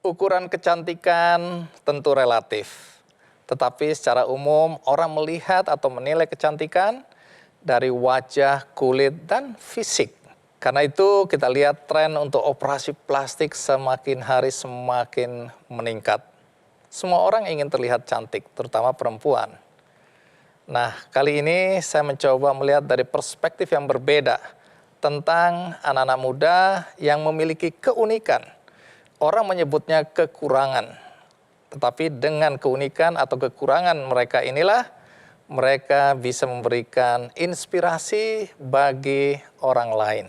Ukuran kecantikan tentu relatif, tetapi secara umum orang melihat atau menilai kecantikan dari wajah, kulit, dan fisik. Karena itu kita lihat tren untuk operasi plastik semakin hari semakin meningkat. Semua orang ingin terlihat cantik, terutama perempuan. Nah, kali ini saya mencoba melihat dari perspektif yang berbeda tentang anak-anak muda yang memiliki keunikan. Orang menyebutnya kekurangan, tetapi dengan keunikan atau kekurangan mereka inilah mereka bisa memberikan inspirasi bagi orang lain.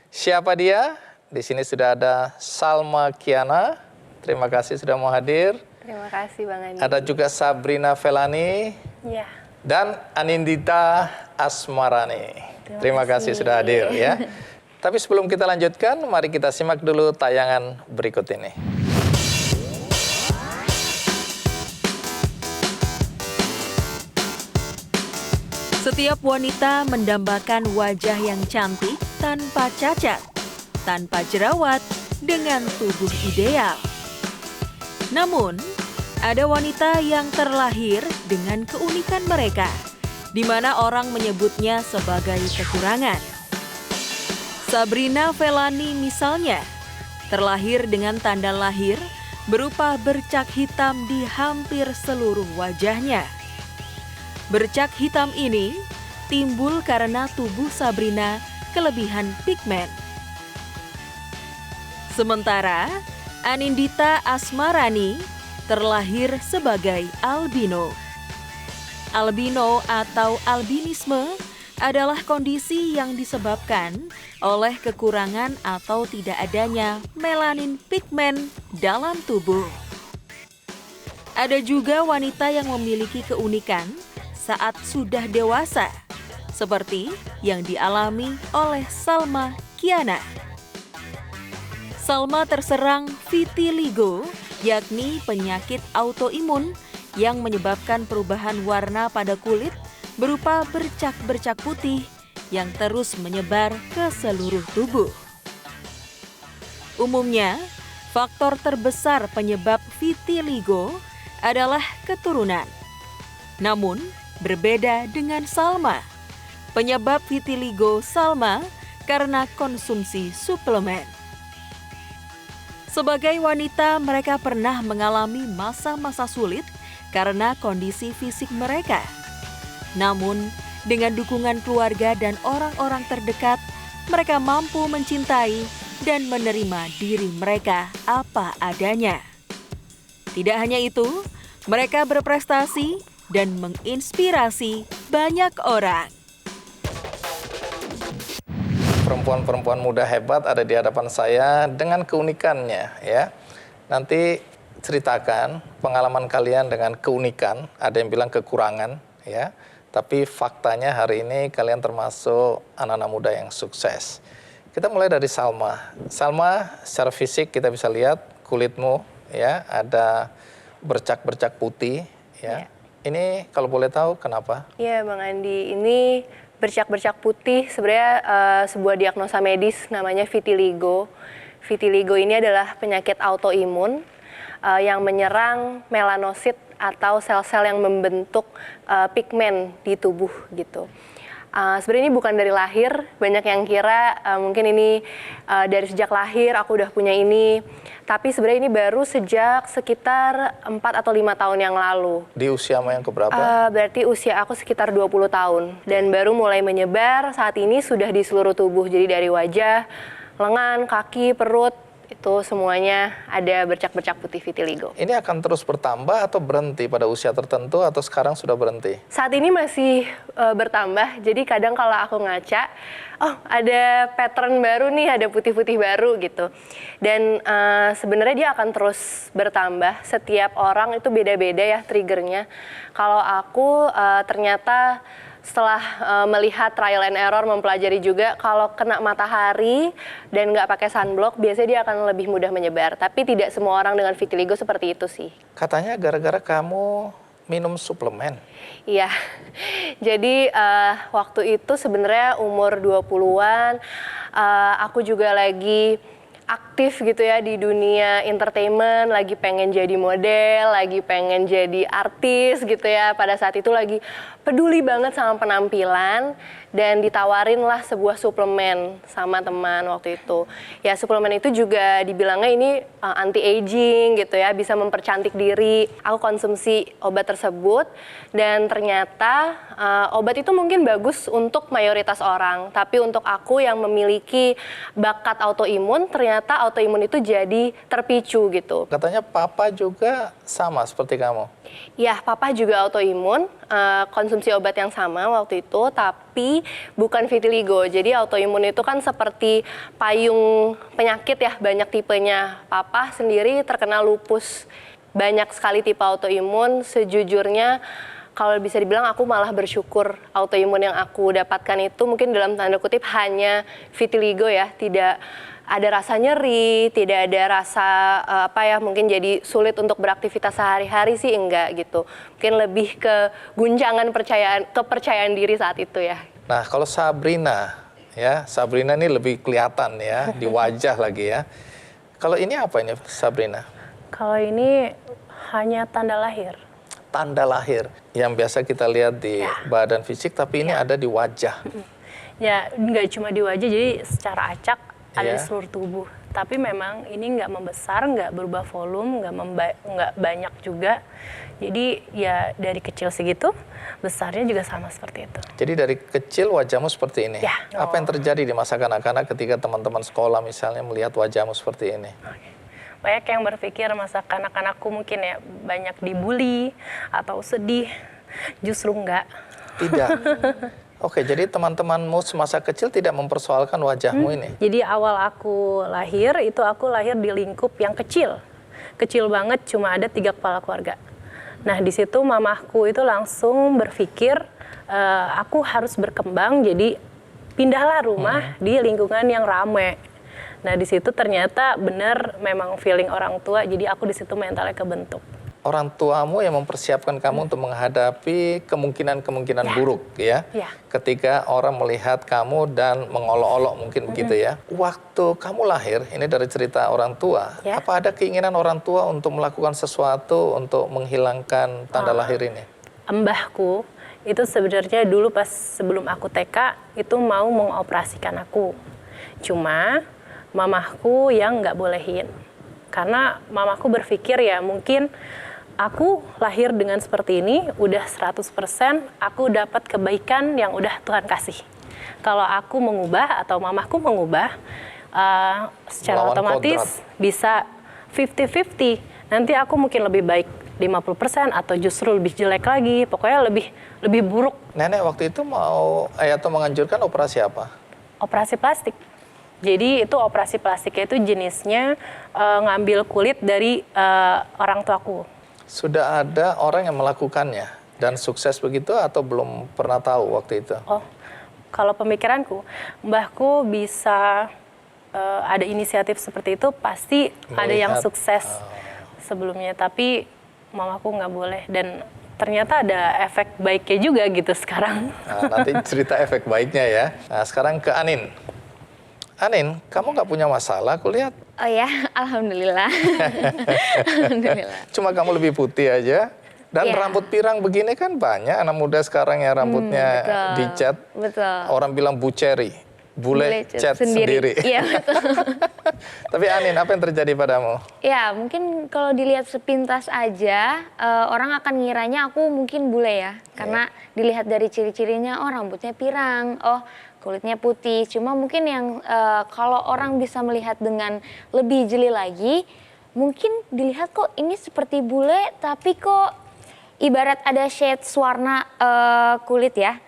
Siapa dia? Di sini sudah ada Salma Kiana. Terima kasih sudah mau hadir. Terima kasih Bang Andi. Ada juga Sabrina Felani. Ya. Dan Anindita Asmarani. Terima kasih sudah hadir ya. Tapi sebelum kita lanjutkan, mari kita simak dulu tayangan berikut ini. Setiap wanita mendambakan wajah yang cantik tanpa cacat, tanpa jerawat, dengan tubuh ideal. Namun, ada wanita yang terlahir dengan keunikan mereka, di mana orang menyebutnya sebagai kekurangan. Sabrina Felani misalnya, terlahir dengan tanda lahir berupa bercak hitam di hampir seluruh wajahnya. Bercak hitam ini timbul karena tubuh Sabrina kelebihan pigmen. Sementara Anindita Asmarani terlahir sebagai albino. Albino atau albinisme adalah kondisi yang disebabkan oleh kekurangan atau tidak adanya melanin pigmen dalam tubuh. Ada juga wanita yang memiliki keunikan saat sudah dewasa, seperti yang dialami oleh Salma Kiana. Salma terserang vitiligo, yakni penyakit autoimun yang menyebabkan perubahan warna pada kulit berupa bercak-bercak putih yang terus menyebar ke seluruh tubuh. Umumnya, faktor terbesar penyebab vitiligo adalah keturunan. Namun, berbeda dengan Salma. Penyebab vitiligo Salma karena konsumsi suplemen. Sebagai wanita, mereka pernah mengalami masa-masa sulit karena kondisi fisik mereka. Namun, dengan dukungan keluarga dan orang-orang terdekat, mereka mampu mencintai dan menerima diri mereka apa adanya. Tidak hanya itu, mereka berprestasi dan menginspirasi banyak orang. Perempuan-perempuan muda hebat ada di hadapan saya dengan keunikannya ya. Nanti ceritakan pengalaman kalian dengan keunikan, ada yang bilang kekurangan ya. Tapi faktanya hari ini kalian termasuk anak-anak muda yang sukses. Kita mulai dari Salma. Salma, secara fisik kita bisa lihat kulitmu ya, ada bercak-bercak putih ya. Ini kalau boleh tahu kenapa? Iya Bang Andi, ini bercak-bercak putih sebenarnya sebuah diagnosa medis namanya vitiligo. Vitiligo ini adalah penyakit autoimun yang menyerang melanosit atau sel-sel yang membentuk pigmen di tubuh gitu. Sebenarnya ini bukan dari lahir, banyak yang kira mungkin ini dari sejak lahir aku udah punya ini. Tapi sebenarnya ini baru sejak sekitar 4 atau 5 tahun yang lalu. Di usiamu yang keberapa? Berarti usia aku sekitar 20 tahun. Dan baru mulai menyebar saat ini sudah di seluruh tubuh. Jadi dari wajah, lengan, kaki, perut, itu semuanya ada bercak-bercak putih vitiligo. Ini akan terus bertambah atau berhenti pada usia tertentu atau sekarang sudah berhenti? Saat ini masih bertambah, jadi kadang kalau aku ngaca, oh ada pattern baru nih, ada putih-putih baru gitu. Dan sebenarnya dia akan terus bertambah, setiap orang itu beda-beda ya triggernya. Kalau aku ternyata setelah melihat trial and error, mempelajari juga kalau kena matahari dan nggak pakai sunblock, biasanya dia akan lebih mudah menyebar. Tapi tidak semua orang dengan vitiligo seperti itu sih. Katanya gara-gara kamu minum suplemen. Iya, jadi waktu itu sebenarnya umur 20-an, aku juga lagi aktif aktif gitu ya di dunia entertainment, lagi pengen jadi model, lagi pengen jadi artis gitu ya. Pada saat itu lagi peduli banget sama penampilan dan ditawarin lah sebuah suplemen sama teman waktu itu. Ya suplemen itu juga dibilangnya ini anti-aging gitu ya, bisa mempercantik diri. Aku konsumsi obat tersebut dan ternyata obat itu mungkin bagus untuk mayoritas orang. Tapi untuk aku yang memiliki bakat autoimun, ternyata autoimun itu jadi terpicu gitu. Katanya papa juga sama seperti kamu. Ya, papa juga autoimun, konsumsi obat yang sama waktu itu, tapi bukan vitiligo. Jadi autoimun itu kan seperti payung penyakit ya, banyak tipenya. Papa sendiri terkena lupus. Banyak sekali tipe autoimun, sejujurnya kalau bisa dibilang aku malah bersyukur autoimun yang aku dapatkan itu mungkin dalam tanda kutip hanya vitiligo ya, tidak ada rasa nyeri, tidak ada rasa mungkin jadi sulit untuk beraktivitas sehari-hari sih enggak gitu. Mungkin lebih ke guncangan kepercayaan diri saat itu ya. Nah, kalau Sabrina ini lebih kelihatan ya di wajah lagi ya. Kalau ini apa ini Sabrina? Kalau ini hanya tanda lahir. Tanda lahir yang biasa kita lihat di badan fisik, tapi ini ada di wajah. Ya, nggak cuma di wajah, jadi secara acak ada di seluruh tubuh. Tapi memang ini nggak membesar, nggak berubah volume, nggak banyak juga. Jadi ya dari kecil segitu, besarnya juga sama seperti itu. Jadi dari kecil wajahmu seperti ini. Ya. Apa yang terjadi di masa kanak-kanak ketika teman-teman sekolah misalnya melihat wajahmu seperti ini? Banyak yang berpikir masa kanak-kanakku mungkin ya banyak dibully atau sedih, justru enggak. Tidak. Oke, jadi teman-temanmu semasa kecil tidak mempersoalkan wajahmu ini? Jadi awal aku lahir di lingkup yang kecil. Kecil banget, cuma ada 3 kepala keluarga. Nah di situ mamahku itu langsung berpikir aku harus berkembang, jadi pindahlah rumah di lingkungan yang ramai. Nah di situ ternyata benar memang feeling orang tua, jadi aku di situ mentalnya kebentuk. Orang tuamu yang mempersiapkan kamu untuk menghadapi kemungkinan-kemungkinan buruk ya. Ketika orang melihat kamu dan mengolok-olok mungkin begitu ya. Waktu kamu lahir, ini dari cerita orang tua, apa ada keinginan orang tua untuk melakukan sesuatu untuk menghilangkan tanda lahir ini? Mbahku itu sebenarnya dulu pas sebelum aku TK itu mau mengoperasikan aku. Cuma mamahku yang nggak bolehin. Karena mamahku berpikir ya mungkin aku lahir dengan seperti ini, udah 100% aku dapat kebaikan yang udah Tuhan kasih. Kalau aku mengubah atau mamahku mengubah, secara Melawan otomatis bisa 50-50. Nanti aku mungkin lebih baik 50% atau justru lebih jelek lagi, pokoknya lebih buruk. Nenek waktu itu mau atau menganjurkan operasi apa? Operasi plastik. Jadi itu operasi plastiknya itu jenisnya ngambil kulit dari orang tuaku. Sudah ada orang yang melakukannya dan sukses begitu atau belum pernah tahu waktu itu? Oh, kalau pemikiranku, mbahku bisa ada inisiatif seperti itu pasti ada yang sukses sebelumnya. Tapi mamaku nggak boleh dan ternyata ada efek baiknya juga gitu sekarang. Nah, nanti cerita efek baiknya ya. Nah, sekarang ke Anin. Anin, kamu nggak punya masalah, aku lihat. Oh ya, alhamdulillah. Alhamdulillah. Cuma kamu lebih putih aja. Dan rambut pirang begini kan banyak anak muda sekarang yang rambutnya dicat. Betul. Orang bilang buceri, bule cat sendiri. Iya, betul. Tapi Anin, apa yang terjadi padamu? Ya, mungkin kalau dilihat sepintas aja, orang akan ngiranya aku mungkin bule ya. Karena dilihat dari ciri-cirinya, oh rambutnya pirang, oh kulitnya putih. Cuma mungkin yang kalau orang bisa melihat dengan lebih jeli lagi, mungkin dilihat kok ini seperti bule, tapi kok ibarat ada shades warna kulit ya.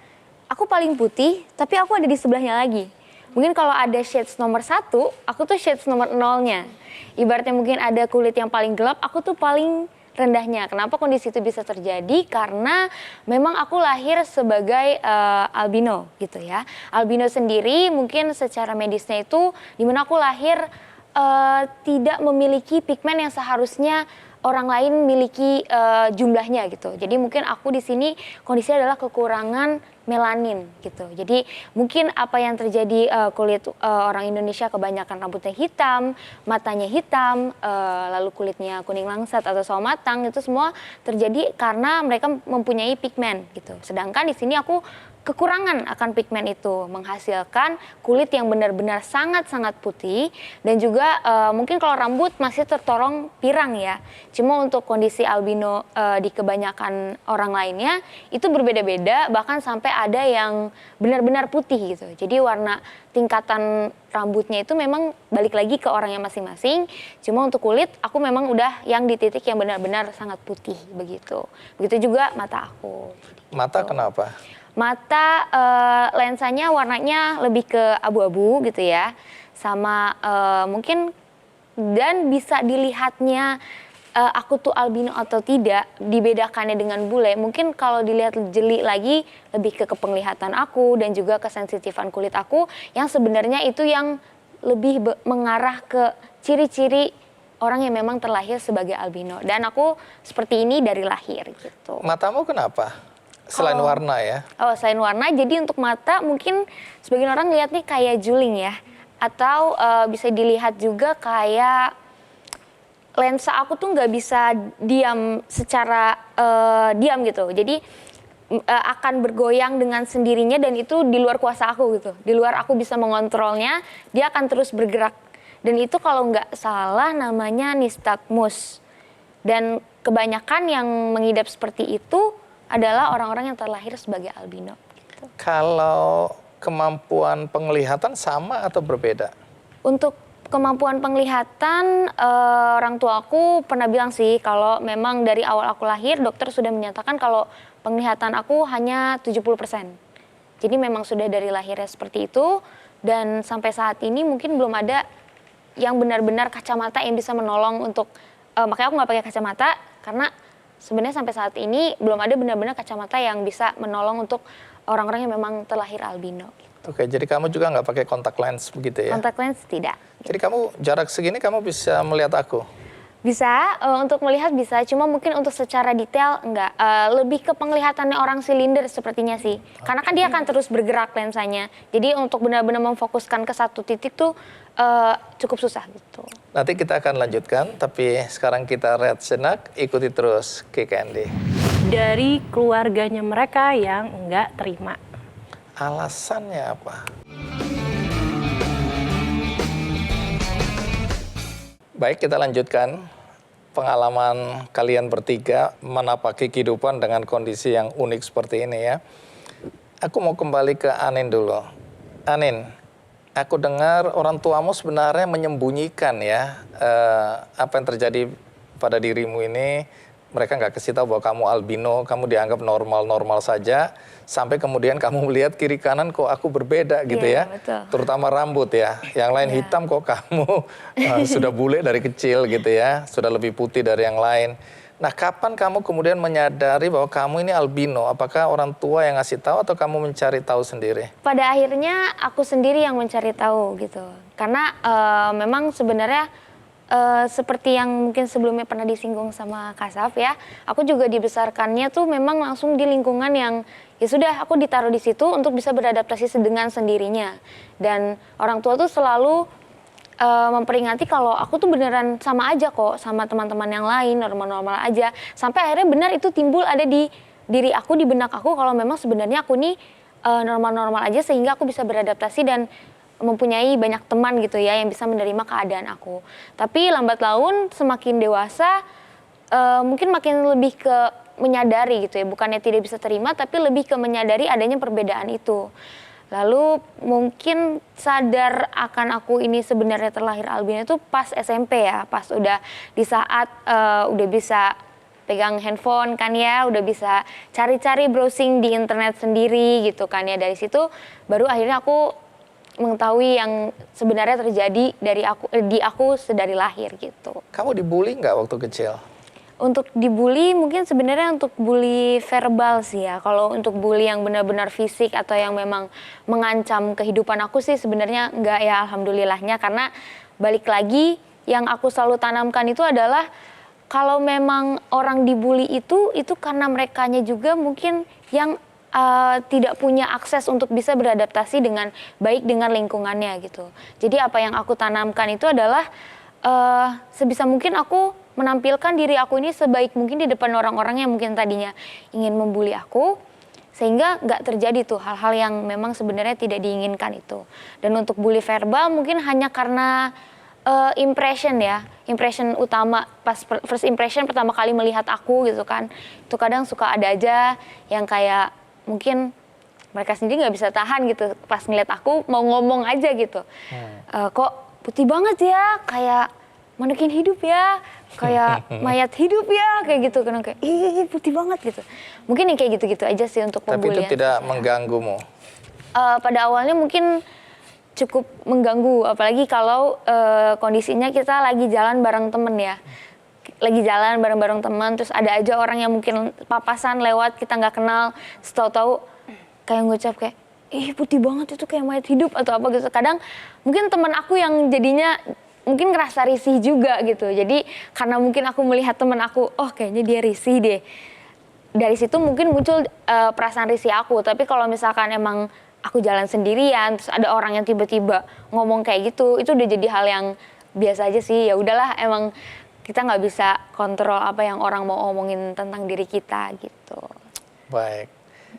Aku paling putih, tapi aku ada di sebelahnya lagi. Mungkin kalau ada shades nomor 1, aku tuh shades nomor 0-nya. Ibaratnya mungkin ada kulit yang paling gelap, aku tuh paling rendahnya. Kenapa kondisi itu bisa terjadi? Karena memang aku lahir sebagai albino gitu ya. Albino sendiri mungkin secara medisnya itu dimana aku lahir tidak memiliki pigmen yang seharusnya orang lain miliki jumlahnya gitu. Jadi mungkin aku di sini kondisinya adalah kekurangan melanin gitu. Jadi mungkin apa yang terjadi kulit orang Indonesia kebanyakan rambutnya hitam, matanya hitam, lalu kulitnya kuning langsat atau sawo matang, itu semua terjadi karena mereka mempunyai pigmen gitu. Sedangkan di sini aku kekurangan akan pigmen itu, menghasilkan kulit yang benar-benar sangat-sangat putih, dan juga mungkin kalau rambut masih tertolong pirang ya. Cuma untuk kondisi albino di kebanyakan orang lainnya itu berbeda-beda, bahkan sampai ada yang benar-benar putih gitu. Jadi warna tingkatan rambutnya itu memang balik lagi ke orangnya masing-masing. Cuma untuk kulit aku memang udah yang di titik yang benar-benar sangat putih begitu. Begitu juga mata aku. Mata kenapa? Mata lensanya warnanya lebih ke abu-abu gitu ya, sama mungkin dan bisa dilihatnya aku tuh albino atau tidak, dibedakannya dengan bule. Mungkin kalau dilihat jeli lagi lebih ke kepenglihatan aku dan juga kesensitifan kulit aku yang sebenarnya itu yang lebih mengarah ke ciri-ciri orang yang memang terlahir sebagai albino. Dan aku seperti ini dari lahir gitu. Matamu kenapa? Selain warna ya? Oh, selain warna, jadi untuk mata mungkin sebagian orang lihat nih kayak juling ya. Atau bisa dilihat juga kayak lensa aku tuh nggak bisa diam secara diam gitu. Jadi akan bergoyang dengan sendirinya dan itu di luar kuasa aku gitu. Di luar aku bisa mengontrolnya, dia akan terus bergerak. Dan itu kalau nggak salah namanya nistagmus. Dan kebanyakan yang mengidap seperti itu adalah orang-orang yang terlahir sebagai albino. Gitu. Kalau kemampuan penglihatan sama atau berbeda? Untuk kemampuan penglihatan, orang tua aku pernah bilang sih kalau memang dari awal aku lahir dokter sudah menyatakan kalau penglihatan aku hanya 70%. Jadi memang sudah dari lahirnya seperti itu dan sampai saat ini mungkin belum ada yang benar-benar kacamata yang bisa menolong untuk, makanya aku nggak pakai kacamata karena sebenarnya sampai saat ini belum ada benar-benar kacamata yang bisa menolong untuk orang-orang yang memang terlahir albino. Oke, jadi kamu juga nggak pakai kontak lens begitu ya? Kontak lens tidak. Jadi kamu jarak segini kamu bisa melihat aku? Bisa, untuk melihat bisa, cuma mungkin untuk secara detail enggak. Lebih ke penglihatannya orang silinder sepertinya sih. Karena kan dia akan terus bergerak lensanya. Jadi untuk benar-benar memfokuskan ke satu titik tuh cukup susah gitu. Nanti kita akan lanjutkan, tapi sekarang kita rehat sejenak, ikuti terus Ki Candy. Dari keluarganya mereka yang enggak terima. Alasannya apa? Baik, kita lanjutkan pengalaman kalian bertiga menapaki kehidupan dengan kondisi yang unik seperti ini ya. Aku mau kembali ke Anin dulu. Anin, aku dengar orang tuamu sebenarnya menyembunyikan ya apa yang terjadi pada dirimu ini. Mereka nggak kasih tahu bahwa kamu albino, kamu dianggap normal-normal saja. Sampai kemudian kamu melihat kiri kanan kok aku berbeda gitu ya. Betul. Terutama rambut ya. Yang lain hitam kok kamu sudah bule dari kecil gitu ya. Sudah lebih putih dari yang lain. Nah, kapan kamu kemudian menyadari bahwa kamu ini albino? Apakah orang tua yang ngasih tahu atau kamu mencari tahu sendiri? Pada akhirnya aku sendiri yang mencari tahu gitu. Karena memang sebenarnya seperti yang mungkin sebelumnya pernah disinggung sama Kasaf ya, aku juga dibesarkannya tuh memang langsung di lingkungan yang ya sudah aku ditaruh di situ untuk bisa beradaptasi dengan sendirinya. Dan orang tua tuh selalu memperingati kalau aku tuh beneran sama aja kok sama teman-teman yang lain, normal-normal aja. Sampai akhirnya benar itu timbul ada di diri aku, di benak aku kalau memang sebenarnya aku nih normal-normal aja sehingga aku bisa beradaptasi dan mempunyai banyak teman gitu ya yang bisa menerima keadaan aku. Tapi lambat laun semakin dewasa mungkin makin lebih ke menyadari gitu ya, bukannya tidak bisa terima tapi lebih ke menyadari adanya perbedaan itu. Lalu mungkin sadar akan aku ini sebenarnya terlahir albino itu pas SMP ya, pas udah di saat udah bisa pegang handphone kan ya, udah bisa cari-cari browsing di internet sendiri gitu kan ya. Dari situ baru akhirnya aku mengetahui yang sebenarnya terjadi di aku sedari lahir gitu. Kamu dibully nggak waktu kecil? Untuk dibully mungkin sebenarnya untuk bully verbal sih ya. Kalau untuk bully yang benar-benar fisik atau yang memang mengancam kehidupan aku sih sebenarnya nggak ya, alhamdulillahnya. Karena balik lagi yang aku selalu tanamkan itu adalah kalau memang orang dibully itu karena merekanya juga mungkin yang tidak punya akses untuk bisa beradaptasi dengan baik dengan lingkungannya gitu. Jadi apa yang aku tanamkan itu adalah sebisa mungkin aku menampilkan diri aku ini sebaik mungkin di depan orang-orang yang mungkin tadinya ingin membuli aku, sehingga nggak terjadi tuh hal-hal yang memang sebenarnya tidak diinginkan itu. Dan untuk bully verbal mungkin hanya karena impression ya, impression utama pas first impression pertama kali melihat aku gitu kan, itu kadang suka ada aja yang kayak mungkin mereka sendiri nggak bisa tahan gitu pas ngeliat aku mau ngomong aja gitu. Kok putih banget ya, kayak manekin hidup ya, kayak mayat hidup ya, kayak gitu kan, kayak ih putih banget gitu. Mungkin yang kayak gitu-gitu aja sih untuk pembulian. Tapi itu tidak mengganggumu? Pada awalnya mungkin cukup mengganggu, apalagi kalau kondisinya kita lagi jalan bareng temen ya. Lagi jalan bareng-bareng teman, terus ada aja orang yang mungkin papasan lewat, kita nggak kenal, tahu-tahu kayak ngucap kayak, ih putih banget itu kayak mayat hidup atau apa gitu. Kadang mungkin teman aku yang jadinya mungkin ngerasa risih juga gitu. Jadi karena mungkin aku melihat teman aku, oh kayaknya dia risih deh. Dari situ mungkin muncul perasaan risih aku. Tapi kalau misalkan emang aku jalan sendirian, terus ada orang yang tiba-tiba ngomong kayak gitu, itu udah jadi hal yang biasa aja sih. Ya udahlah, emang kita nggak bisa kontrol apa yang orang mau ngomongin tentang diri kita gitu. Baik.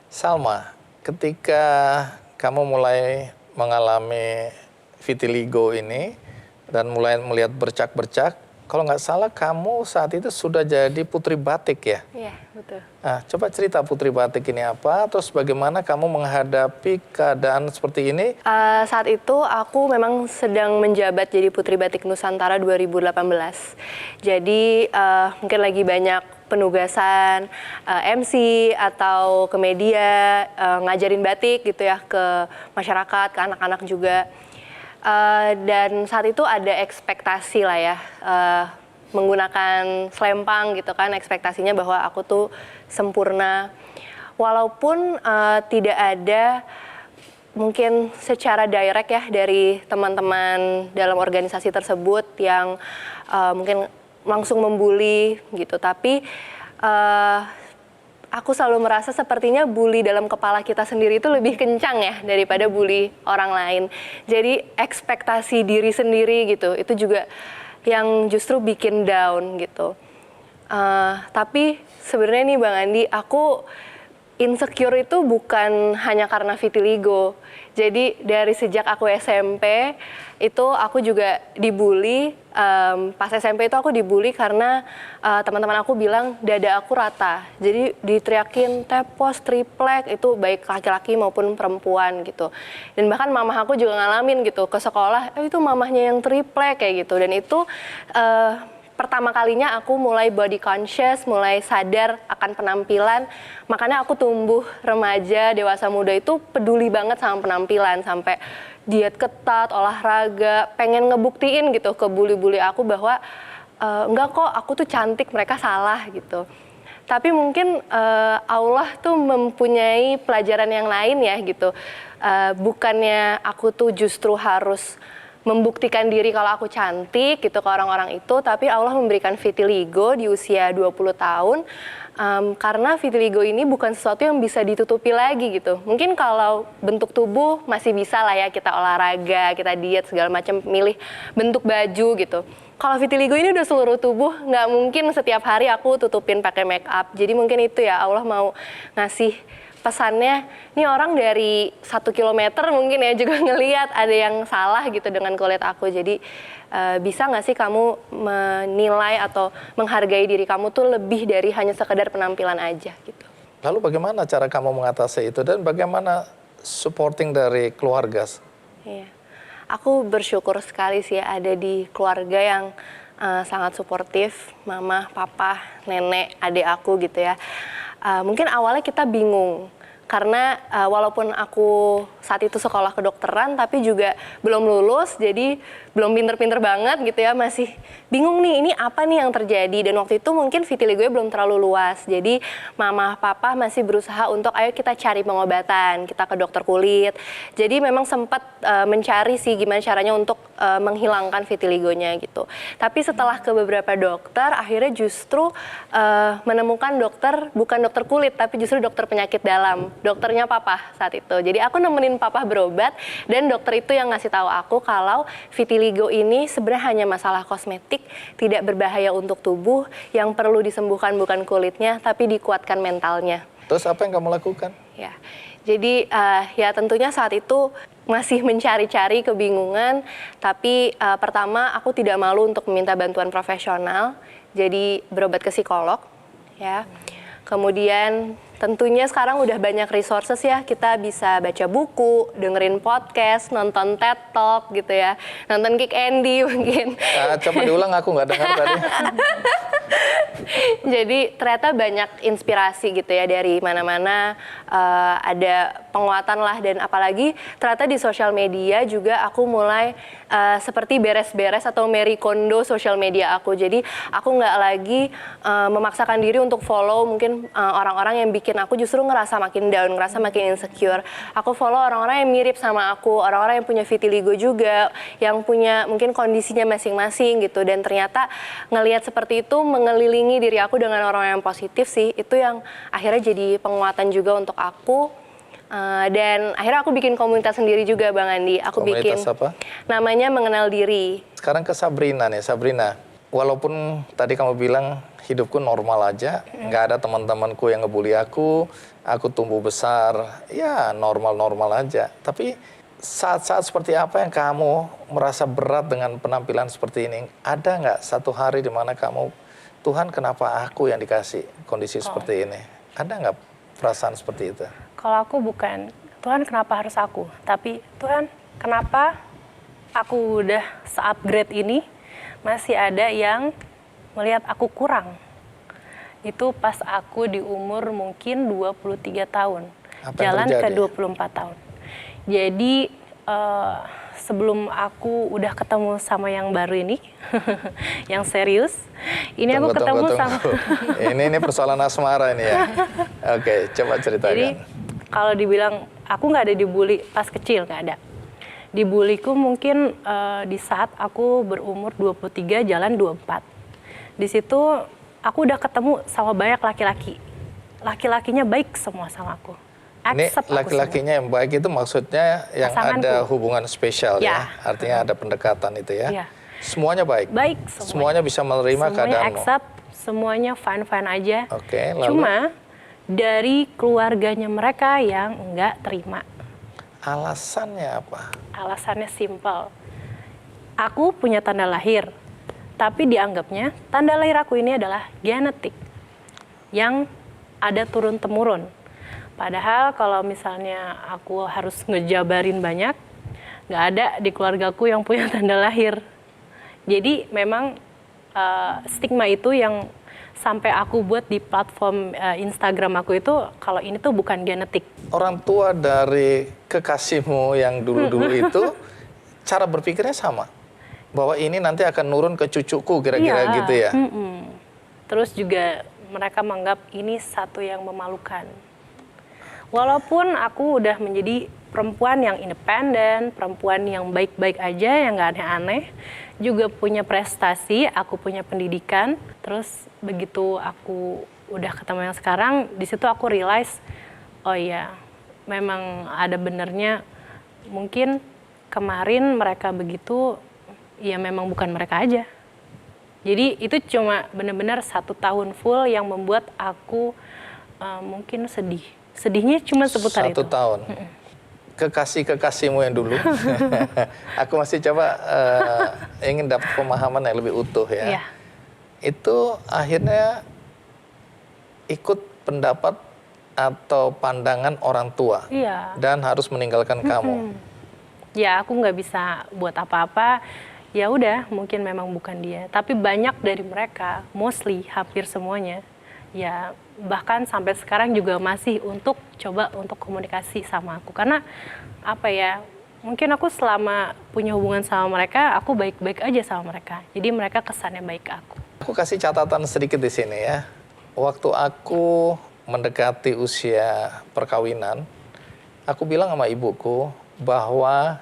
Salma, ketika kamu mulai mengalami vitiligo ini dan mulai melihat bercak-bercak, kalau nggak salah kamu saat itu sudah jadi putri batik ya? Iya, betul. Nah, coba cerita putri batik ini apa, terus bagaimana kamu menghadapi keadaan seperti ini? Saat itu aku memang sedang menjabat jadi Putri Batik Nusantara 2018. Jadi mungkin lagi banyak penugasan MC atau ke media, ngajarin batik gitu ya ke masyarakat, ke anak-anak juga. Dan saat itu ada ekspektasi lah ya, menggunakan selempang gitu kan, ekspektasinya bahwa aku tuh sempurna. Walaupun tidak ada mungkin secara direct ya dari teman-teman dalam organisasi tersebut yang mungkin langsung membuli gitu, tapi aku selalu merasa sepertinya bully dalam kepala kita sendiri itu lebih kencang ya daripada bully orang lain. Jadi ekspektasi diri sendiri gitu, itu juga yang justru bikin down gitu. Tapi sebenarnya nih Bang Andi, aku insecure itu bukan hanya karena vitiligo. Jadi dari sejak aku SMP itu aku juga dibully. Pas SMP itu aku dibully karena teman-teman aku bilang dada aku rata. Jadi diteriakin tepos, triplek, itu baik laki-laki maupun perempuan gitu. Dan bahkan mamah aku juga ngalamin gitu ke sekolah, itu mamahnya yang triplek kayak gitu. Dan itu pertama kalinya aku mulai body conscious, mulai sadar akan penampilan. Makanya aku tumbuh remaja, dewasa muda itu peduli banget sama penampilan. Sampai diet ketat, olahraga, pengen ngebuktiin gitu ke bully-bully aku bahwa enggak kok, aku tuh cantik, mereka salah gitu. Tapi mungkin Allah tuh mempunyai pelajaran yang lain ya gitu. Bukannya aku tuh justru harus membuktikan diri kalau aku cantik gitu ke orang-orang itu, tapi Allah memberikan vitiligo di usia 20 tahun karena vitiligo ini bukan sesuatu yang bisa ditutupi lagi gitu. Mungkin kalau bentuk tubuh masih bisa lah ya, kita olahraga, kita diet segala macam, milih bentuk baju gitu. Kalau vitiligo ini udah seluruh tubuh, nggak mungkin setiap hari aku tutupin pakai make up. Jadi mungkin itu ya, Allah mau ngasih pesannya, ini orang dari 1 kilometer mungkin ya juga ngelihat ada yang salah gitu dengan kulit aku. Jadi bisa nggak sih kamu menilai atau menghargai diri kamu tuh lebih dari hanya sekedar penampilan aja gitu. Lalu bagaimana cara kamu mengatasi itu dan bagaimana supporting dari keluarga? Iya, aku bersyukur sekali sih ya ada di keluarga yang sangat suportif, mama, papa, nenek, adik aku gitu ya. Mungkin awalnya kita bingung karena walaupun aku saat itu sekolah kedokteran tapi juga belum lulus, jadi belum pinter-pinter banget gitu ya, masih bingung nih ini apa nih yang terjadi. Dan waktu itu mungkin vitiligonya belum terlalu luas, jadi mama papa masih berusaha untuk ayo kita cari pengobatan, kita ke dokter kulit. Jadi memang sempat mencari sih gimana caranya untuk menghilangkan vitiligonya gitu. Tapi setelah ke beberapa dokter, akhirnya justru menemukan dokter, bukan dokter kulit, tapi justru dokter penyakit dalam. Dokternya papa saat itu. Jadi aku nemenin papa berobat, dan dokter itu yang ngasih tahu aku kalau vitiligo ini sebenarnya hanya masalah kosmetik, tidak berbahaya untuk tubuh, yang perlu disembuhkan bukan kulitnya, tapi dikuatkan mentalnya. Terus apa yang kamu lakukan? Ya, jadi ya tentunya saat itu masih mencari-cari, kebingungan, tapi pertama aku tidak malu untuk meminta bantuan profesional, jadi berobat ke psikolog, ya. Kemudian tentunya sekarang udah banyak resources ya, kita bisa baca buku, dengerin podcast, nonton TED Talk gitu ya, nonton Kick Andy mungkin. Coba diulang, aku nggak dengar tadi. Jadi ternyata banyak inspirasi gitu ya dari mana-mana, ada penguatan lah, dan apalagi ternyata di sosial media juga aku mulai seperti beres-beres atau Marie Kondo sosial media aku. Jadi aku nggak lagi memaksakan diri untuk follow mungkin orang-orang yang bikin aku justru ngerasa makin down, ngerasa makin insecure. Aku follow orang-orang yang mirip sama aku, orang-orang yang punya vitiligo juga, yang punya mungkin kondisinya masing-masing gitu. Dan ternyata ngelihat seperti itu mengelilingi diri aku dengan orang yang positif sih, itu yang akhirnya jadi penguatan juga untuk aku. Dan akhirnya aku bikin komunitas sendiri juga Bang Andi. Aku Komunitas bikin apa? namanya Mengenal Diri. Sekarang ke Sabrina nih, Sabrina. Walaupun tadi kamu bilang hidupku normal aja, nggak ada teman-temanku yang ngebully aku tumbuh besar, ya normal-normal aja. Tapi saat-saat seperti apa yang kamu merasa berat dengan penampilan seperti ini? Ada nggak satu hari di mana kamu, Tuhan kenapa aku yang dikasih kondisi seperti ini? Ada nggak perasaan seperti itu? Kalau aku bukan, Tuhan kenapa harus aku? Tapi Tuhan kenapa aku udah se-upgrade ini, masih ada yang melihat aku kurang. Itu pas aku di umur mungkin 23 tahun. Apa jalan yang ke terjadi? 24 tahun. Jadi sebelum aku udah ketemu sama yang baru ini, yang serius, ini aku ketemu sama... Ini persoalan asmara ini ya. Oke, coba ceritakan. Jadi kalau dibilang aku nggak ada dibully pas kecil, nggak ada. Dibuliku mungkin di saat aku berumur 23 jalan 24. Di situ aku udah ketemu sama banyak laki-laki. Laki-lakinya baik semua sama aku. Ini Accept aku laki-lakinya yang baik itu maksudnya yang Pasanganku. ada hubungan spesial ya. Ya. Artinya ada pendekatan itu ya. Ya. Semuanya baik. Baik Semuanya bisa menerima semuanya keadaanmu. accept, semuanya fine-fine aja. Oke, lalu? Cuma dari keluarganya mereka yang nggak terima. Alasannya apa? Alasannya simpel. Aku punya tanda lahir, tapi dianggapnya tanda lahir aku ini adalah genetik yang ada turun-temurun. Padahal kalau misalnya aku harus ngejabarin banyak, nggak ada di keluargaku yang punya tanda lahir. Jadi memang stigma itu yang sampai aku buat di platform Instagram aku itu, kalau ini tuh bukan genetik. Orang tua dari kekasihmu yang dulu-dulu itu cara berpikirnya sama, bahwa ini nanti akan nurun ke cucuku kira-kira gitu ya. Terus juga mereka menganggap ini satu yang memalukan. Walaupun aku udah menjadi perempuan yang independen, perempuan yang baik-baik aja, yang nggak aneh-aneh, juga punya prestasi, aku punya pendidikan. Terus begitu aku udah ketemu yang sekarang, di situ aku realize, oh iya, memang ada benernya. Mungkin kemarin mereka begitu, ya memang bukan mereka aja. Jadi itu cuma benar-benar 1 tahun full yang membuat aku mungkin sedih. Sedihnya cuma seputar 1 itu. tahun. Kekasih-kekasihmu yang dulu. Aku masih coba ingin dapat pemahaman yang lebih utuh ya. Iya. Itu akhirnya ikut pendapat atau pandangan orang tua. Iya. Dan harus meninggalkan kamu. Ya aku nggak bisa buat apa-apa. Ya udah, mungkin memang bukan dia. Tapi banyak dari mereka, mostly hampir semuanya, ya bahkan sampai sekarang juga masih untuk coba untuk komunikasi sama aku. Karena apa ya, mungkin aku selama punya hubungan sama mereka, aku baik-baik aja sama mereka. Jadi mereka kesannya baik ke aku. Aku kasih catatan sedikit di sini ya. Waktu aku mendekati usia perkawinan, aku bilang sama ibuku bahwa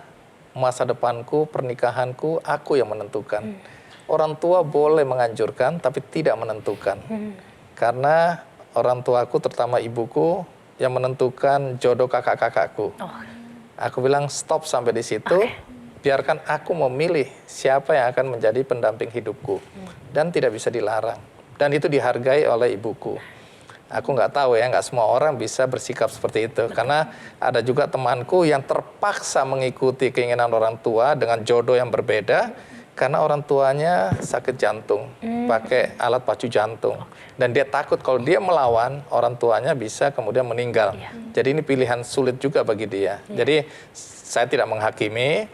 masa depanku, pernikahanku, aku yang menentukan. Orang tua boleh menganjurkan, tapi tidak menentukan. Karena orang tuaku, terutama ibuku, yang menentukan jodoh kakak-kakakku. Aku bilang stop sampai di situ, biarkan aku memilih siapa yang akan menjadi pendamping hidupku. Dan tidak bisa dilarang. Dan itu dihargai oleh ibuku. Aku nggak tahu ya, nggak semua orang bisa bersikap seperti itu. Karena ada juga temanku yang terpaksa mengikuti keinginan orang tua dengan jodoh yang berbeda, karena orang tuanya sakit jantung, pakai alat pacu jantung. Dan dia takut kalau dia melawan, orang tuanya bisa kemudian meninggal. Jadi ini pilihan sulit juga bagi dia. Jadi saya tidak menghakimi,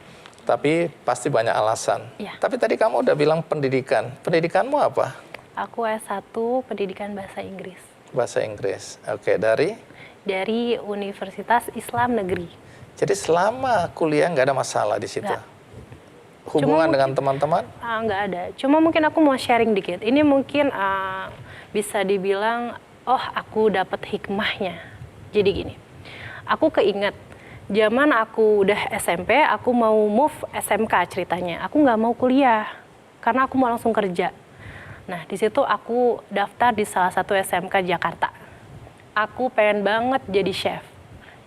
tapi pasti banyak alasan. Tapi tadi kamu udah bilang pendidikan. Pendidikanmu apa? Aku S1 pendidikan bahasa Inggris. Bahasa Inggris. Oke, dari? Dari Universitas Islam Negeri. Jadi selama kuliah nggak ada masalah di situ? Nggak. Hubungan dengan teman-teman? Nggak ada. Cuma mungkin aku mau sharing dikit. Ini mungkin bisa dibilang, oh aku dapat hikmahnya. Jadi gini, aku keinget zaman aku udah SMP, aku mau move SMK ceritanya. Aku nggak mau kuliah karena aku mau langsung kerja. Nah di situ aku daftar di salah satu SMK Jakarta. Aku pengen banget jadi chef.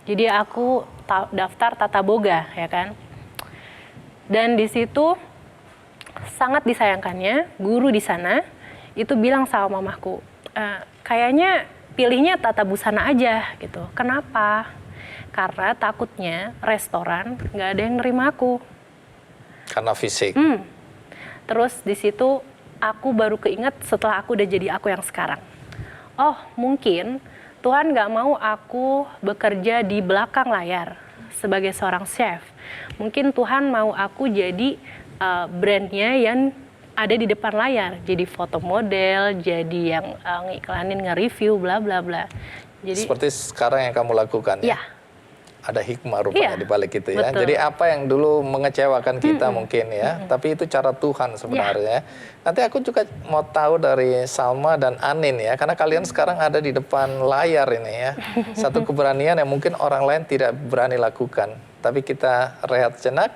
Jadi aku daftar tata boga, ya kan. Dan di situ sangat disayangkannya guru di sana itu bilang sama mamaku, kayaknya pilihnya tata busana aja gitu. Kenapa? Karena takutnya restoran nggak ada yang nerima aku. Karena fisik? Terus di situ aku baru keinget setelah aku udah jadi aku yang sekarang. Oh mungkin Tuhan nggak mau aku bekerja di belakang layar sebagai seorang chef. Mungkin Tuhan mau aku jadi brandnya yang ada di depan layar. Jadi foto model, jadi yang ngiklanin, nge-review, bla bla bla. Jadi seperti sekarang yang kamu lakukan ya? Ada hikmah rupanya di balik itu ya. Betul. Jadi apa yang dulu mengecewakan kita mungkin ya, tapi itu cara Tuhan sebenarnya. Nanti aku juga mau tahu dari Salma dan Anin ya, karena kalian sekarang ada di depan layar ini ya. Satu keberanian yang mungkin orang lain tidak berani lakukan. Tapi kita rehat sejenak,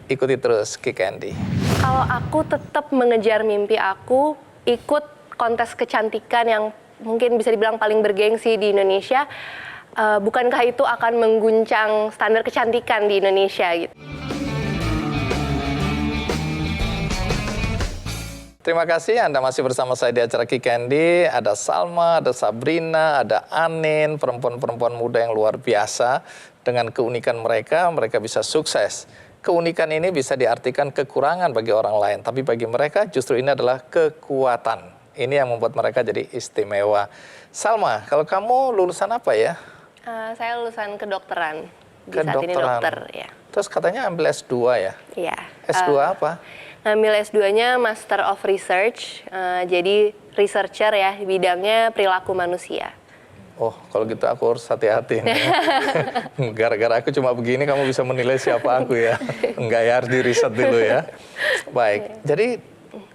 ikuti terus Kick Andy. Kalau aku tetap mengejar mimpi aku, ikut kontes kecantikan yang mungkin bisa dibilang paling bergengsi di Indonesia, bukankah itu akan mengguncang standar kecantikan di Indonesia gitu? Terima kasih Anda masih bersama saya di acara Kick Andy. Ada Salma, ada Sabrina, ada Anin, perempuan-perempuan muda yang luar biasa. Dengan keunikan mereka, mereka bisa sukses. Keunikan ini bisa diartikan kekurangan bagi orang lain, tapi bagi mereka justru ini adalah kekuatan. Ini yang membuat mereka jadi istimewa. Salma, kalau kamu lulusan apa ya? Saya lulusan kedokteran. Di saat ini Kedokteran. dokter, ya. Terus katanya ambil S2 ya? Iya. S2 apa? Ngambil S2-nya Master of Research, jadi researcher ya, bidangnya perilaku manusia. Oh, kalau gitu aku harus hati-hati nih. Gara-gara aku cuma begini, kamu bisa menilai siapa aku ya. Enggak ya, harus di-riset dulu ya. Baik, jadi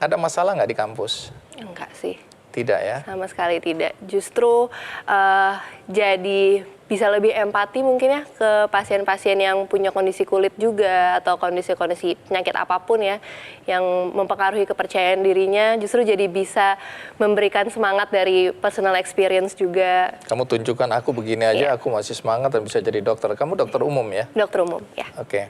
ada masalah nggak di kampus? Enggak sih. Tidak ya? Sama sekali tidak. Justru jadi bisa lebih empati mungkin ya ke pasien-pasien yang punya kondisi kulit juga atau kondisi-kondisi penyakit apapun ya yang mempengaruhi kepercayaan dirinya, justru jadi bisa memberikan semangat dari personal experience juga. Kamu tunjukkan aku begini aja, aku masih semangat dan bisa jadi dokter. Kamu dokter umum ya? Dokter umum, ya. Oke.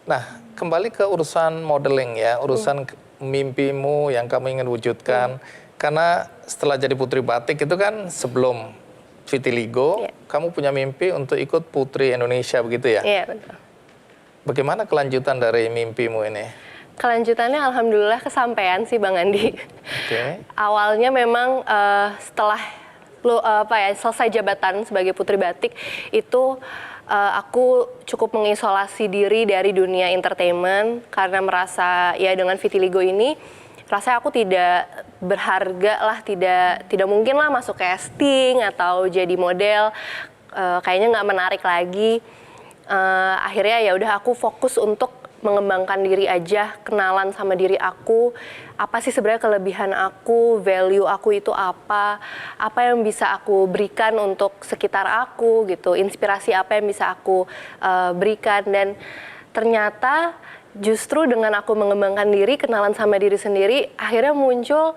Nah, kembali ke urusan modeling ya, urusan mimpimu yang kamu ingin wujudkan. Karena setelah jadi putri batik itu kan sebelum Vitiligo, kamu punya mimpi untuk ikut Putri Indonesia begitu ya? Iya, betul. Bagaimana kelanjutan dari mimpimu ini? Kelanjutannya alhamdulillah kesampaian sih Bang Andi. Awalnya memang setelah selesai jabatan sebagai putri batik itu aku cukup mengisolasi diri dari dunia entertainment karena merasa ya dengan vitiligo ini rasanya aku tidak berharga lah, tidak mungkin lah masuk casting atau jadi model. Kayaknya nggak menarik lagi. Akhirnya ya udah aku fokus untuk mengembangkan diri aja, kenalan sama diri aku, apa sih sebenarnya kelebihan aku, value aku itu apa yang bisa aku berikan untuk sekitar aku gitu, inspirasi apa yang bisa aku berikan. Dan ternyata justru dengan aku mengembangkan diri, kenalan sama diri sendiri, akhirnya muncul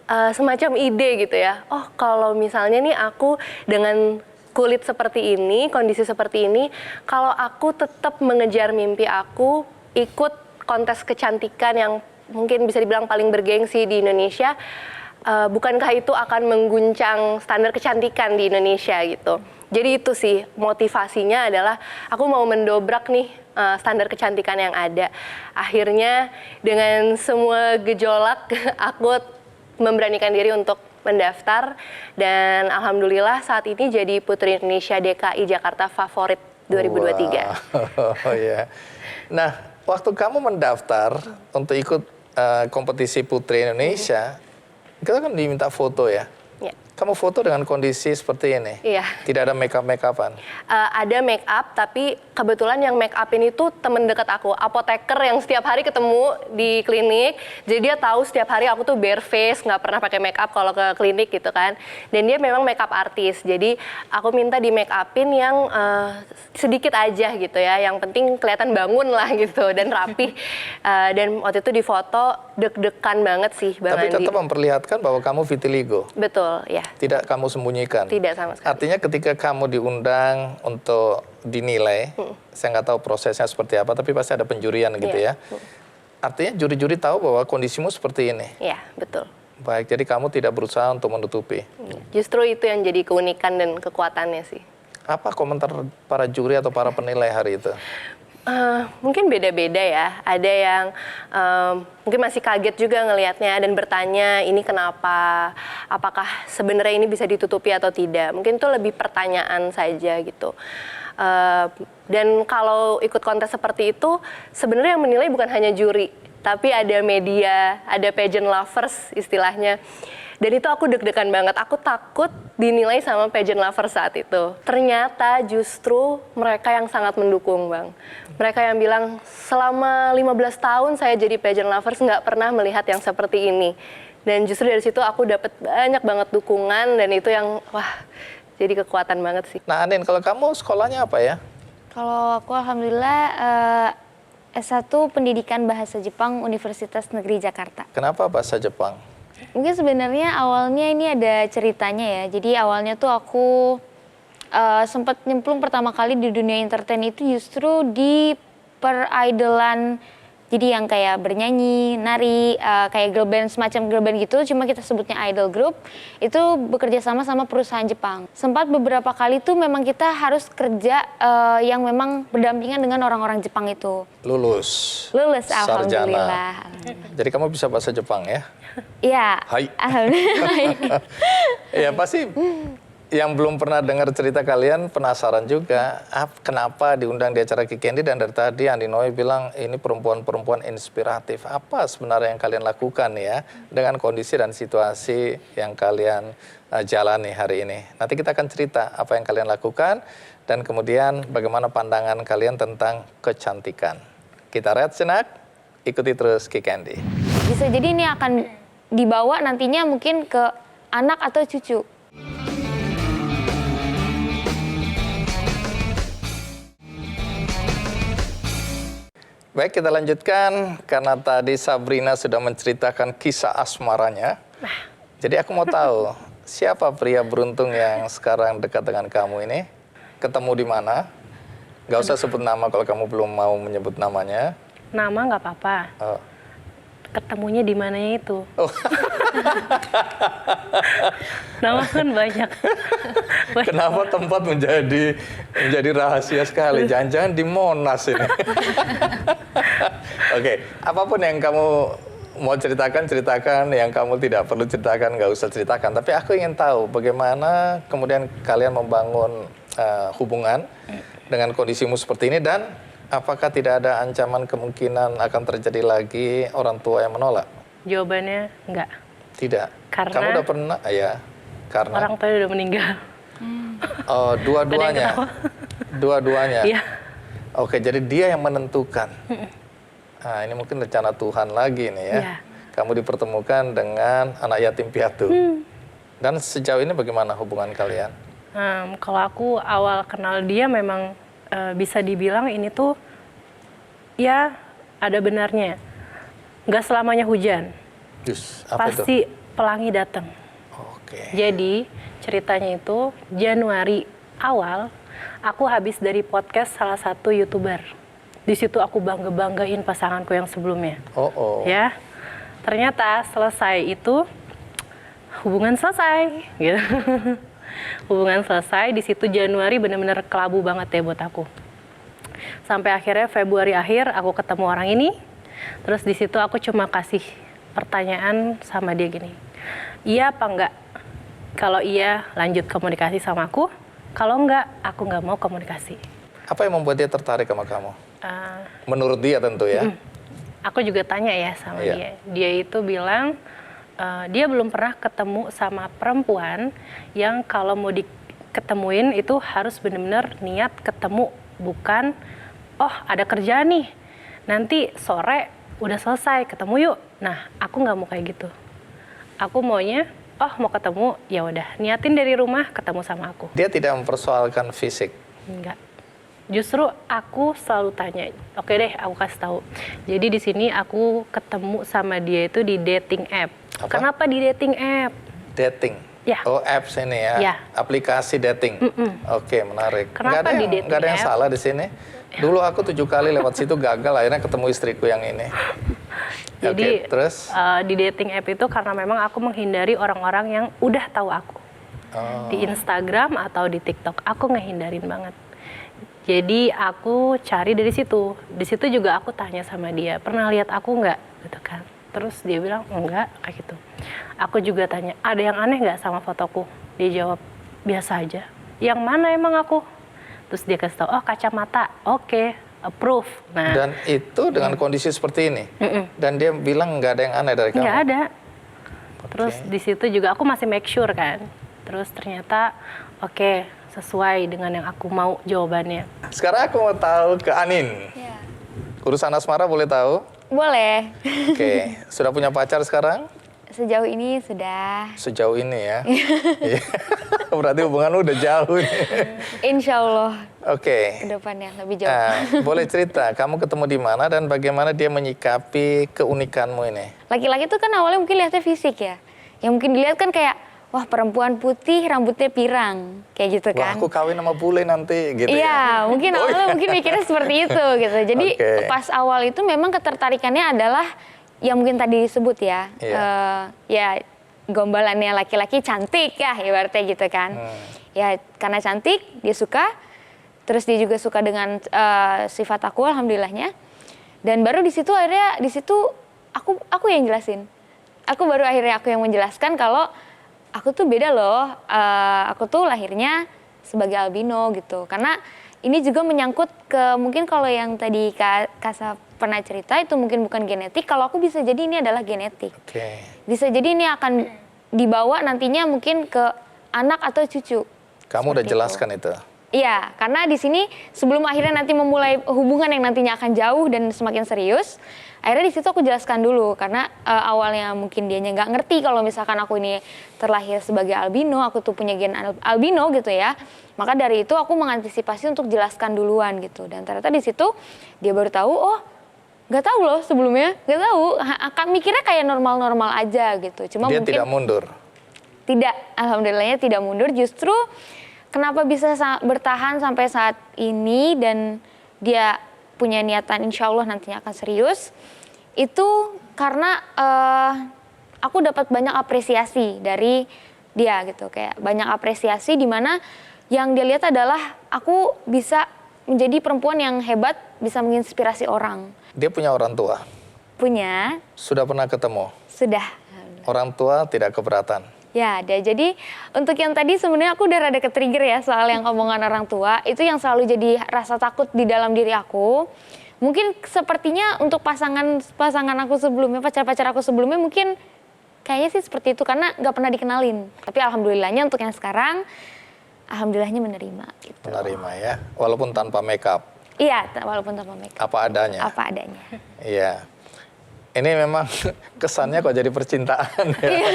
semacam ide gitu ya, oh kalau misalnya nih aku dengan kulit seperti ini, kondisi seperti ini, kalau aku tetap mengejar mimpi aku, ikut kontes kecantikan yang mungkin bisa dibilang paling bergengsi di Indonesia, bukankah itu akan mengguncang standar kecantikan di Indonesia gitu. Jadi itu sih motivasinya adalah aku mau mendobrak nih standar kecantikan yang ada. Akhirnya dengan semua gejolak aku memberanikan diri untuk mendaftar dan alhamdulillah saat ini jadi Putri Indonesia DKI Jakarta favorit 2023. Wow. Oh ya. Nah, waktu kamu mendaftar untuk ikut kompetisi Putri Indonesia, kita kan diminta foto ya. Ya. Kamu foto dengan kondisi seperti ini? Iya. Tidak ada make-up-make-upan? Ada make up, tapi kebetulan yang make up ini tuh temen deket aku, apoteker yang setiap hari ketemu di klinik. Jadi dia tahu setiap hari aku tuh bare face, nggak pernah pakai make up kalau ke klinik gitu kan. Dan dia memang make up artis, jadi aku minta di make upin yang sedikit aja gitu ya. Yang penting kelihatan bangun lah gitu dan rapi. Dan waktu itu di foto deg-degan banget sih Bang Tapi Andi. tetap memperlihatkan bahwa kamu vitiligo. Betul, ya. Tidak kamu sembunyikan. Tidak sama sekali. Artinya ketika kamu diundang untuk dinilai, saya nggak tahu prosesnya seperti apa, tapi pasti ada penjurian gitu Iya. ya. Artinya juri-juri tahu bahwa kondisimu seperti ini. Iya, betul. Baik, jadi kamu tidak berusaha untuk menutupi. Justru itu yang jadi keunikan dan kekuatannya sih. Apa komentar para juri atau para penilai hari itu? Mungkin beda-beda ya. Ada yang mungkin masih kaget juga ngelihatnya dan bertanya ini kenapa, apakah sebenarnya ini bisa ditutupi atau tidak. Mungkin itu lebih pertanyaan saja gitu. Dan kalau ikut kontes seperti itu, sebenarnya yang menilai bukan hanya juri, tapi ada media, ada pageant lovers istilahnya. Dan itu aku deg-degan banget, aku takut dinilai sama pageant lovers saat itu. Ternyata justru mereka yang sangat mendukung, Bang. Mereka yang bilang, selama 15 tahun saya jadi pageant lovers nggak pernah melihat yang seperti ini. Dan justru dari situ aku dapat banyak banget dukungan dan itu yang, wah, jadi kekuatan banget sih. Nah Anin, kalau kamu sekolahnya apa ya? Kalau aku alhamdulillah S1 Pendidikan Bahasa Jepang Universitas Negeri Jakarta. Kenapa bahasa Jepang? Mungkin sebenarnya awalnya ini ada ceritanya ya. Jadi awalnya tuh aku sempat nyemplung pertama kali di dunia entertain itu justru di peridolan. Jadi yang kayak bernyanyi, nari, kayak girl band, semacam girl band gitu, cuma kita sebutnya idol group, itu bekerja sama sama perusahaan Jepang. Sempat beberapa kali tuh memang kita harus kerja yang memang berdampingan dengan orang-orang Jepang itu. Lulus. Lulus, Sarjana. alhamdulillah. Jadi kamu bisa bahasa Jepang ya? Iya, Hai. alhamdulillah. Ya pasti yang belum pernah dengar cerita kalian penasaran juga kenapa diundang di acara Kikendi, dan dari tadi Andi Noe bilang ini perempuan-perempuan inspiratif. Apa sebenarnya yang kalian lakukan ya dengan kondisi dan situasi yang kalian jalani hari ini. Nanti kita akan cerita apa yang kalian lakukan dan kemudian bagaimana pandangan kalian tentang kecantikan. Kita rehat sejenak, ikuti terus Kikendi. Bisa jadi ini akan dibawa nantinya mungkin ke anak atau cucu. Baik, kita lanjutkan karena tadi Sabrina sudah menceritakan kisah asmaranya. Jadi aku mau tahu, siapa pria beruntung yang sekarang dekat dengan kamu ini? Ketemu di mana? Gak usah sebut nama kalau kamu belum mau menyebut namanya. Nama nggak apa-apa. Oh. Ketemunya di mananya itu. Oh. Nama kan banyak. Kenapa tempat menjadi rahasia sekali? Jangan-jangan di Monas ini. Oke, apapun yang kamu mau ceritakan, yang kamu tidak perlu ceritakan, nggak usah ceritakan. Tapi aku ingin tahu bagaimana kemudian kalian membangun hubungan dengan kondisimu seperti ini, dan apakah tidak ada ancaman kemungkinan akan terjadi lagi orang tua yang menolak? Jawabannya enggak. Tidak. Karena Kamu udah pernah ya? Karena orang tuanya udah meninggal. oh, dua-duanya. Dua-duanya. Iya. Oke, jadi dia yang menentukan. Nah, ini mungkin rencana Tuhan lagi nih ya. Iya. Kamu dipertemukan dengan anak yatim piatu. Dan sejauh ini bagaimana hubungan kalian? Kalau aku awal kenal dia memang bisa dibilang ini tuh ya ada benarnya. Nggak selamanya hujan. Jus, apa itu? Pasti pelangi datang. Oke. Jadi ceritanya itu Januari awal aku habis dari podcast salah satu YouTuber. Di situ aku banggain pasanganku yang sebelumnya. Oh. Ya. Ternyata selesai itu hubungan selesai gitu. Hubungan selesai, di situ Januari benar-benar kelabu banget ya buat aku. Sampai akhirnya Februari akhir aku ketemu orang ini. Terus di situ aku cuma kasih pertanyaan sama dia gini. Iya apa enggak? Kalau iya lanjut komunikasi sama aku. Kalau enggak, aku enggak mau komunikasi. Apa yang membuat dia tertarik sama kamu? Uh, Menurut dia tentu ya. Aku juga tanya ya sama Iya. dia. Dia itu bilang dia belum pernah ketemu sama perempuan yang kalau mau diketemuin itu harus benar-benar niat ketemu, bukan oh ada kerjaan nih, nanti sore udah selesai ketemu yuk. Nah aku nggak mau kayak gitu. Aku maunya oh mau ketemu ya udah niatin dari rumah ketemu sama aku. Dia tidak mempersoalkan fisik. Enggak. Justru aku selalu tanya, oke deh aku kasih tahu. Jadi di sini aku ketemu sama dia itu di dating app. Apa? Kenapa di dating app? Dating. Ya. Oh, apps ini ya. Ya. Aplikasi dating. Oke, menarik. Kenapa di dating nggak ada yang app? salah di sini. Dulu aku 7 kali lewat situ gagal, akhirnya ketemu istriku yang ini. Jadi Oke, terus? di dating app itu karena memang aku menghindari orang-orang yang udah tahu aku. Oh. Di Instagram atau di TikTok aku ngehindarin banget. Jadi aku cari dari situ. Di situ juga aku tanya sama dia, pernah lihat aku nggak? Gitu kan. Terus dia bilang enggak kayak gitu. Aku juga tanya, ada yang aneh nggak sama fotoku? Dia jawab biasa aja. Yang mana emang aku? Terus dia kasih tahu, oh kacamata, oke, approve. Nah, Dan itu dengan kondisi seperti ini. Dan dia bilang nggak ada yang aneh dari kamu. nggak ada. Terus di situ juga aku masih make sure kan. Terus ternyata oke, sesuai dengan yang aku mau jawabannya. Sekarang aku mau tahu ke Anin. Ya. Urusan asmara boleh tahu? Boleh. Oke, sudah punya pacar sekarang? Sejauh ini sudah. Sejauh ini ya. Iya. Berarti hubungan lu udah jauh nih. Insya Allah Oke. ke depannya lebih jauh. Boleh cerita, kamu ketemu di mana dan bagaimana dia menyikapi keunikanmu ini? Laki-laki tuh kan awalnya mungkin lihatnya fisik ya. Yang mungkin dilihat kan kayak, wah perempuan putih rambutnya pirang. Kayak gitu Wah, kan. aku kawin sama bule nanti gitu ya. Iya, mungkin awalnya mungkin mikirnya seperti itu gitu. Jadi Oke. pas awal itu memang ketertarikannya adalah yang mungkin tadi disebut ya. Iya. Ya gombalannya laki-laki cantik ya ibaratnya gitu kan. Ya karena cantik dia suka. Terus dia juga suka dengan sifat aku alhamdulillahnya. Dan baru di situ akhirnya aku yang jelasin. Aku yang menjelaskan kalau aku tuh beda loh. Aku tuh lahirnya sebagai albino gitu. Karena ini juga menyangkut ke mungkin kalau yang tadi Kasa pernah cerita itu mungkin bukan genetik. Kalau aku bisa jadi ini adalah genetik. Oke. Bisa jadi ini akan dibawa nantinya mungkin ke anak atau cucu. Kamu udah Seperti jelaskan itu. Iya, karena di sini sebelum akhirnya nanti memulai hubungan yang nantinya akan jauh dan semakin serius, akhirnya di situ aku jelaskan dulu karena awalnya mungkin dianya nggak ngerti kalau misalkan aku ini terlahir sebagai albino, aku tuh punya gen albino gitu ya. Maka dari itu aku mengantisipasi untuk jelaskan duluan gitu. Dan ternyata di situ dia baru tahu, oh nggak tahu loh sebelumnya, nggak tahu. Akan mikirnya kayak normal-normal aja gitu. Cuma Dia mungkin tidak mundur. tidak, alhamdulillahnya tidak mundur. Justru kenapa bisa bertahan sampai saat ini dan dia punya niatan insya Allah nantinya akan serius, itu karena aku dapat banyak apresiasi dari dia gitu. Kayak banyak apresiasi di mana yang dia lihat adalah aku bisa menjadi perempuan yang hebat, bisa menginspirasi orang. Dia punya orang tua. Punya, Sudah pernah ketemu. sudah. Orang tua tidak keberatan. Ya, ada. Jadi untuk yang tadi sebenarnya aku udah rada ke-trigger ya soal yang omongan orang tua. Itu yang selalu jadi rasa takut di dalam diri aku. mungkin sepertinya untuk pasangan aku sebelumnya, pacar-pacar aku sebelumnya mungkin kayaknya sih seperti itu karena nggak pernah dikenalin. Tapi alhamdulillahnya untuk yang sekarang, alhamdulillahnya menerima. Gitu. Menerima ya, walaupun tanpa makeup. Iya, walaupun tanpa makeup. Apa adanya. Apa adanya. Iya. Ini memang kesannya kok jadi percintaan ya.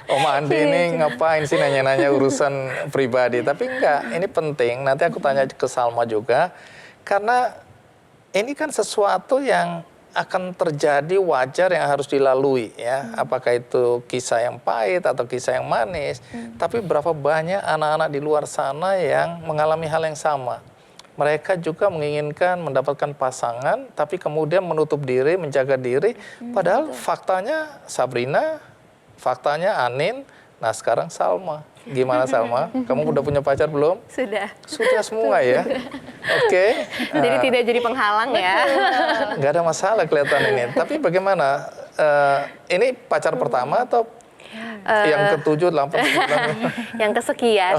Om Andi ini ngapain sih nanya-nanya urusan pribadi. Tapi enggak, ini penting. Nanti aku tanya ke Salma juga. Karena ini kan sesuatu yang akan terjadi wajar yang harus dilalui ya. Apakah itu kisah yang pahit atau kisah yang manis. Tapi berapa banyak anak-anak di luar sana yang mengalami hal yang sama. Mereka juga menginginkan mendapatkan pasangan, tapi kemudian menutup diri, menjaga diri. Padahal faktanya Sabrina, faktanya Anin, nah sekarang Salma. Gimana Salma? Kamu udah punya pacar belum? Sudah. Sudah semua ya? Oke. Jadi tidak jadi penghalang ya. Nggak ada masalah kelihatan ini. Tapi bagaimana? Ini pacar pertama atau yang ke-7, 8, 9? Yang kesekian.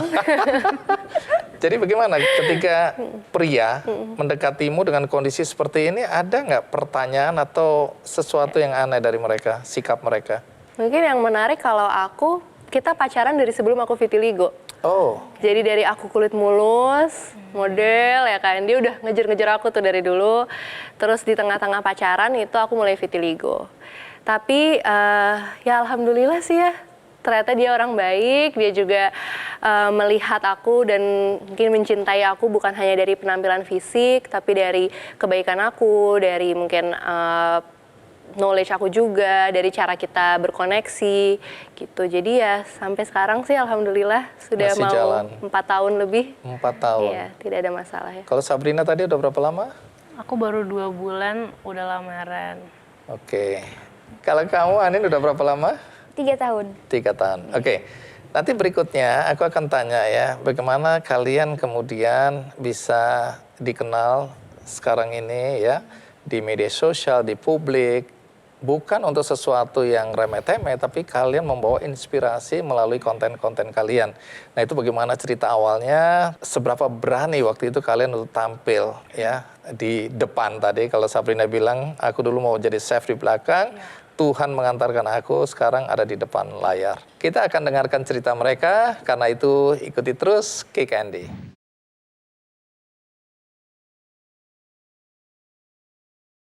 Jadi bagaimana ketika pria mendekatimu dengan kondisi seperti ini, ada nggak pertanyaan atau sesuatu yang aneh dari mereka, sikap mereka? Mungkin yang menarik kalau kita pacaran dari sebelum aku vitiligo. Oh, Jadi dari aku kulit mulus, model ya kan, dia udah ngejar-ngejar aku tuh dari dulu. Terus di tengah-tengah pacaran itu aku mulai vitiligo. Tapi ya alhamdulillah sih ya, ternyata dia orang baik, dia juga melihat aku dan mungkin mencintai aku bukan hanya dari penampilan fisik, tapi dari kebaikan aku, dari mungkin knowledge aku juga, dari cara kita berkoneksi gitu. Jadi ya sampai sekarang sih alhamdulillah sudah masih mau jalan. 4 tahun lebih. 4 tahun. Iya, tidak ada masalah ya. Kalau Sabrina tadi udah berapa lama? Aku baru 2 bulan udah lamaran. Oke. Kalau kamu, Anin, udah berapa lama? 3 tahun. 3 tahun. Oke. Nanti berikutnya aku akan tanya ya, bagaimana kalian kemudian bisa dikenal sekarang ini ya, di media sosial, di publik, bukan untuk sesuatu yang remeh-temeh, tapi kalian membawa inspirasi melalui konten-konten kalian. Nah itu bagaimana cerita awalnya, seberapa berani waktu itu kalian untuk tampil ya di depan tadi. Kalau Sabrina bilang, aku dulu mau jadi chef di belakang, Tuhan mengantarkan aku, sekarang ada di depan layar. Kita akan dengarkan cerita mereka, karena itu ikuti terus Kick Andy.